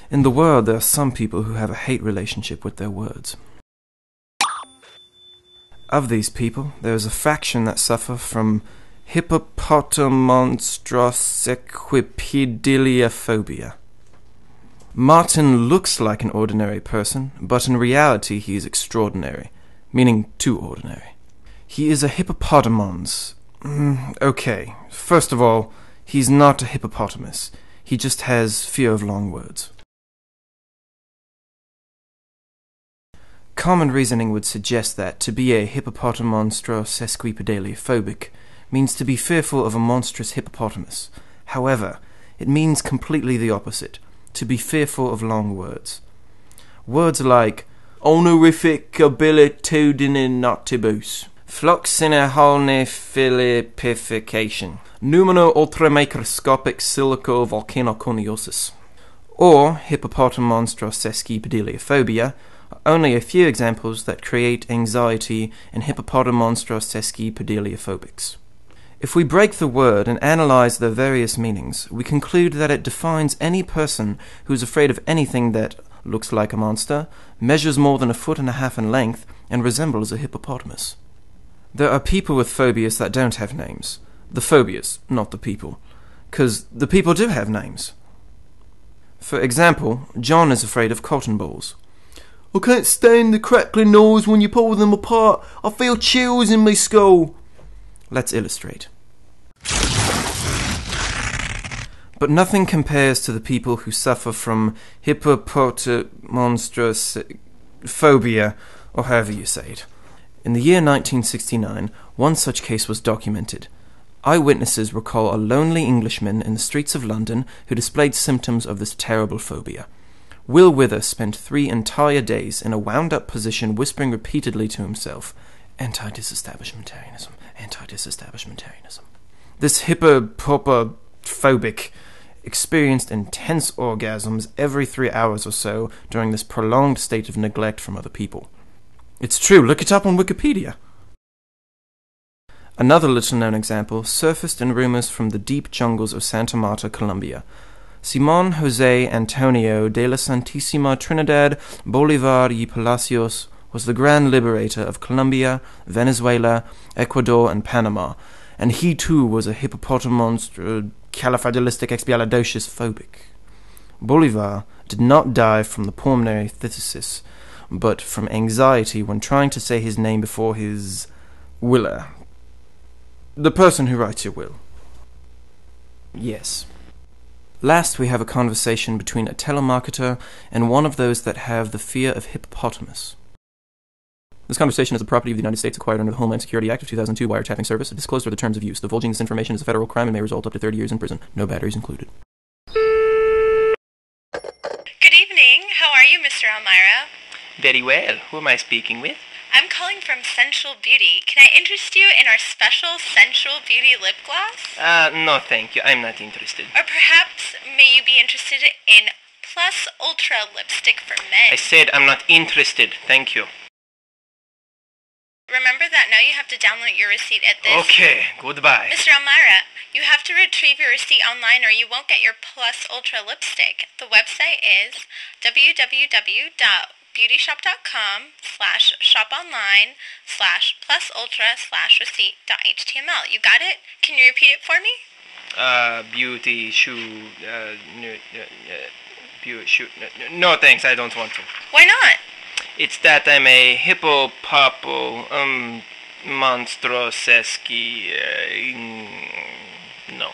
In the world, there are some people who have a hate relationship with their words. Of these people, there is a fraction that suffer from hippopotamonstrossequipedaliophobia. Martin looks like an ordinary person, but in reality he is extraordinary, meaning too ordinary. He is a hippopotamons. Okay, first of all, he's not a hippopotamus. He just has fear of long words. Common reasoning would suggest that to be a hippopotamonstrossequipedaliophobic means to be fearful of a monstrous hippopotamus. However, it means completely the opposite, to be fearful of long words. Words like honorific abilitudinatibus, fluxinehalnephilippification, numino-ultramicroscopic silico-volcanoconiosis, or hippopotamonstrossequipedaliophobia are only a few examples that create anxiety in hippopotamonstrossequipedaliophobics. If we break the word and analyze their various meanings, we conclude that it defines any person who is afraid of anything that looks like a monster, measures more than 1.5 feet in length, and resembles a hippopotamus. There are people with phobias that don't have names. The phobias, not the people. 'Cause the people do have names. For example, John is afraid of cotton balls. I can't stand the crackling noise when you pull them apart. I feel chills in my skull. Let's illustrate. But nothing compares to the people who suffer from hippopotamonstrosphobia, or however you say it. In the year 1969, one such case was documented. Eyewitnesses recall a lonely Englishman in the streets of London who displayed symptoms of this terrible phobia. Will Wither spent 3 entire days in a wound-up position whispering repeatedly to himself, "Anti-disestablishmentarianism, anti-disestablishmentarianism." This hippopopophobic experienced intense orgasms every 3 hours or so during this prolonged state of neglect from other people. It's true, look it up on Wikipedia. Another little-known example surfaced in rumors from the deep jungles of Santa Marta, Colombia. Simón José Antonio de la Santísima Trinidad Bolívar y Palacios was the grand liberator of Colombia, Venezuela, Ecuador, and Panama, and he too was a hippopotamonstrocalifragilistic expialidocious Bolívar did not die from the pulmonary phthisis, but from anxiety when trying to say his name before his willer. The person who writes your will. Yes. Last, we have a conversation between a telemarketer and one of those that have the fear of hippopotamus. This conversation is a property of the United States acquired under the Homeland Security Act of 2002 wiretapping service. Disclosed are the terms of use. Divulging this information is a federal crime and may result up to 30 years in prison. No batteries included. Good evening. How are you, Mr. Elmira? Very well. Who am I speaking with? I'm calling from Sensual Beauty. Can I interest you in our special Sensual Beauty lip gloss? No thank you. I'm not interested. Or perhaps may you be interested in Plus Ultra lipstick for men? I said I'm not interested. Thank you. Remember that now you have to download your receipt at this... Okay, goodbye. Mr. Elmira, you have to retrieve your receipt online or you won't get your Plus Ultra lipstick. The website is www.beautyshop.com/shoponline/plusultra/receipt.html. You got it? Can you repeat it for me? Beauty shoe, beauty shoe. No thanks, I don't want to. Why not? It's that I'm a hippopopo, monstrosesky, no.